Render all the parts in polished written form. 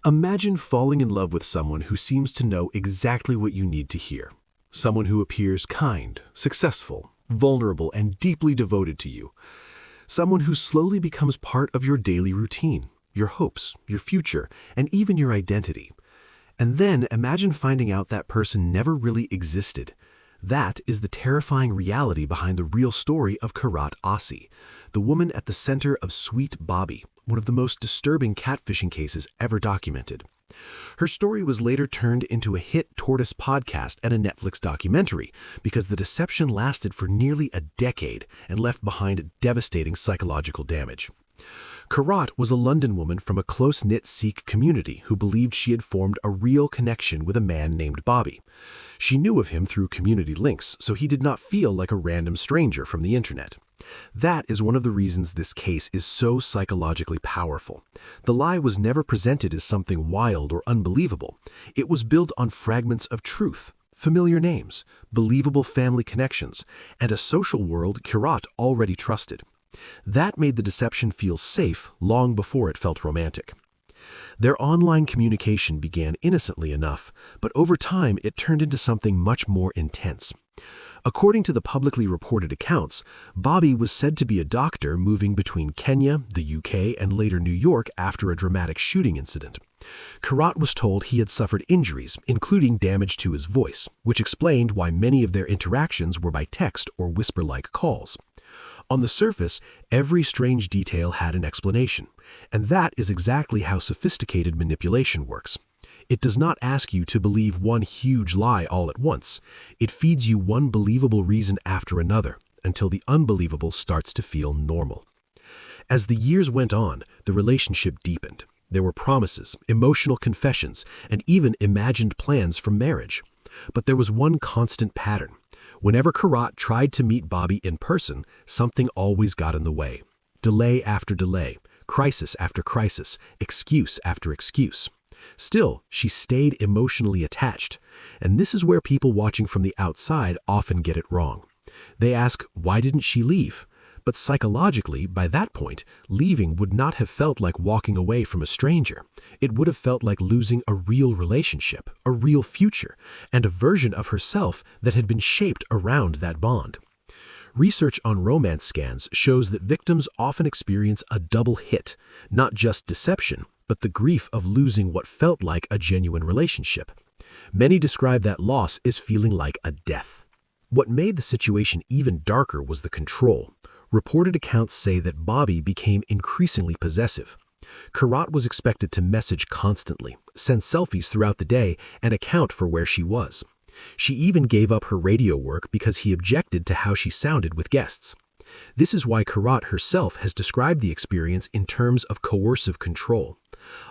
Imagine falling in love with someone who seems to know exactly what you need to hear. Someone who appears kind, successful, vulnerable, and deeply devoted to you. Someone who slowly becomes part of your daily routine, your hopes, your future, and even your identity. And then imagine finding out that person never really existed. That is the terrifying reality behind the real story of Kirat Asi, the woman at the center of Sweet Bobby, one of the most disturbing catfishing cases ever documented. Her story was later turned into a hit tortoise podcast and a Netflix documentary because the deception lasted for nearly a decade and left behind devastating psychological damage. Kirat was a London woman from a close-knit Sikh community who believed she had formed a real connection with a man named Bobby. She knew of him through community links, so he did not feel like a random stranger from the internet. That is one of the reasons this case is so psychologically powerful. The lie was never presented as something wild or unbelievable. It was built on fragments of truth, familiar names, believable family connections, and a social world Kirat already trusted. That made the deception feel safe long before it felt romantic. Their online communication began innocently enough, but over time it turned into something much more intense. According to the publicly reported accounts, Bobby was said to be a doctor moving between Kenya, the UK, and later New York after a dramatic shooting incident. Kirat was told he had suffered injuries, including damage to his voice, which explained why many of their interactions were by text or whisper-like calls. On the surface, every strange detail had an explanation, and that is exactly how sophisticated manipulation works. It does not ask you to believe one huge lie all at once. It feeds you one believable reason after another, until the unbelievable starts to feel normal. As the years went on, the relationship deepened. There were promises, emotional confessions, and even imagined plans for marriage. But there was one constant pattern. Whenever Kirat tried to meet Bobby in person, something always got in the way. Delay after delay, crisis after crisis, excuse after excuse. Still, she stayed emotionally attached, and this is where people watching from the outside often get it wrong. They ask, why didn't she leave? But psychologically, by that point, leaving would not have felt like walking away from a stranger. It would have felt like losing a real relationship, a real future, and a version of herself that had been shaped around that bond. Research on romance scans shows that victims often experience a double hit, not just deception, but the grief of losing what felt like a genuine relationship. Many describe that loss as feeling like a death. What made the situation even darker was the control. Reported accounts say that Bobby became increasingly possessive. Kirat was expected to message constantly, send selfies throughout the day, and account for where she was. She even gave up her radio work because he objected to how she sounded with guests. This is why Kirat herself has described the experience in terms of coercive control.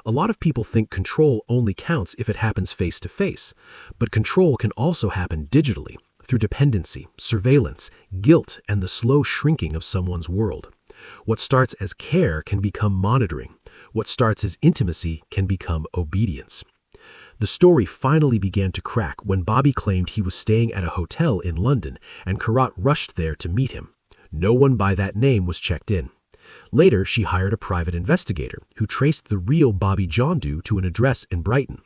A lot of people think control only counts if it happens face-to-face, but control can also happen digitally, through dependency, surveillance, guilt, and the slow shrinking of someone's world. What starts as care can become monitoring. What starts as intimacy can become obedience. The story finally began to crack when Bobby claimed he was staying at a hotel in London, and Kirat rushed there to meet him. No one by that name was checked in. Later, she hired a private investigator who traced the real Bobby Jondu to an address in Brighton.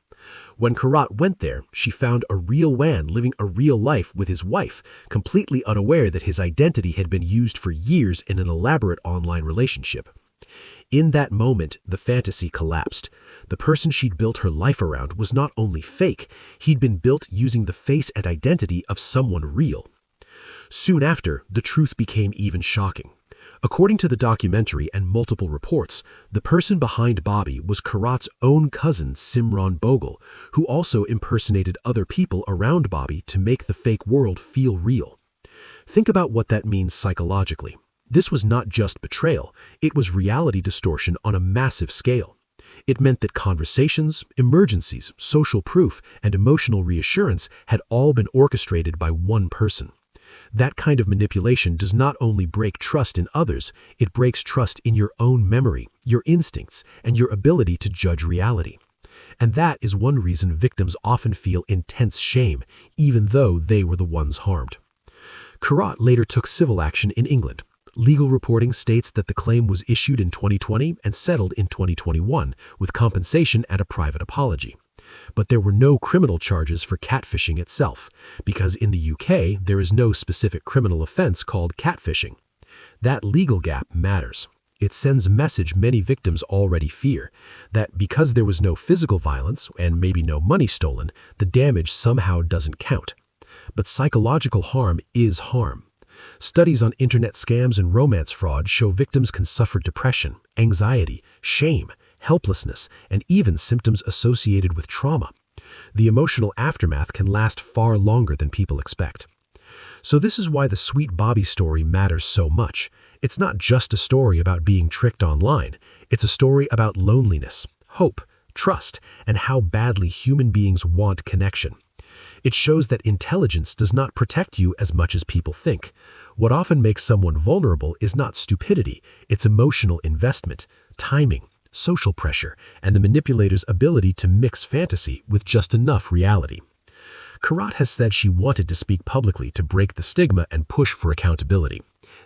When Kirat went there, she found a real man living a real life with his wife, completely unaware that his identity had been used for years in an elaborate online relationship. In that moment, the fantasy collapsed. The person she'd built her life around was not only fake, he'd been built using the face and identity of someone real. Soon after, the truth became even shocking. According to the documentary and multiple reports, the person behind Bobby was Kirat's own cousin Simran Bogle, who also impersonated other people around Bobby to make the fake world feel real. Think about what that means psychologically. This was not just betrayal, it was reality distortion on a massive scale. It meant that conversations, emergencies, social proof, and emotional reassurance had all been orchestrated by one person. That kind of manipulation does not only break trust in others, it breaks trust in your own memory, your instincts, and your ability to judge reality. And that is one reason victims often feel intense shame, even though they were the ones harmed. Kirat later took civil action in England. Legal reporting states that the claim was issued in 2020 and settled in 2021, with compensation and a private apology. But there were no criminal charges for catfishing itself, because in the UK there is no specific criminal offense called catfishing. That legal gap matters. It sends a message many victims already fear, that because there was no physical violence and maybe no money stolen, the damage somehow doesn't count. But psychological harm is harm. Studies on internet scams and romance fraud show victims can suffer depression, anxiety, shame, helplessness, and even symptoms associated with trauma. The emotional aftermath can last far longer than people expect. So this is why the Sweet Bobby story matters so much. It's not just a story about being tricked online. It's a story about loneliness, hope, trust, and how badly human beings want connection. It shows that intelligence does not protect you as much as people think. What often makes someone vulnerable is not stupidity, it's emotional investment, timing, social pressure, and the manipulator's ability to mix fantasy with just enough reality. Karat has said she wanted to speak publicly to break the stigma and push for accountability.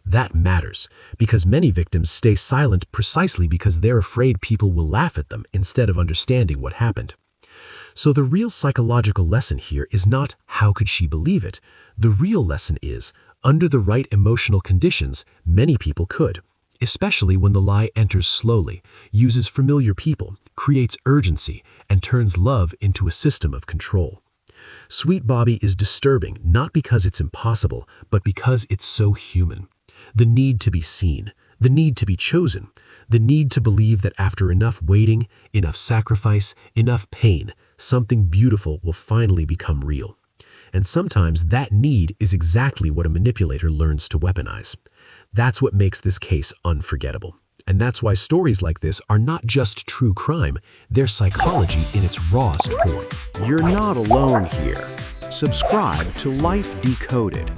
That matters, because many victims stay silent precisely because they're afraid people will laugh at them instead of understanding what happened. So the real psychological lesson here is not how could she believe it. The real lesson is, under the right emotional conditions, many people could. Especially when the lie enters slowly, uses familiar people, creates urgency, and turns love into a system of control. Sweet Bobby is disturbing not because it's impossible, but because it's so human. The need to be seen, the need to be chosen, the need to believe that after enough waiting, enough sacrifice, enough pain, something beautiful will finally become real. And sometimes that need is exactly what a manipulator learns to weaponize. That's what makes this case unforgettable. And that's why stories like this are not just true crime, they're psychology in its rawest form. You're not alone here. Subscribe to Life Decoded.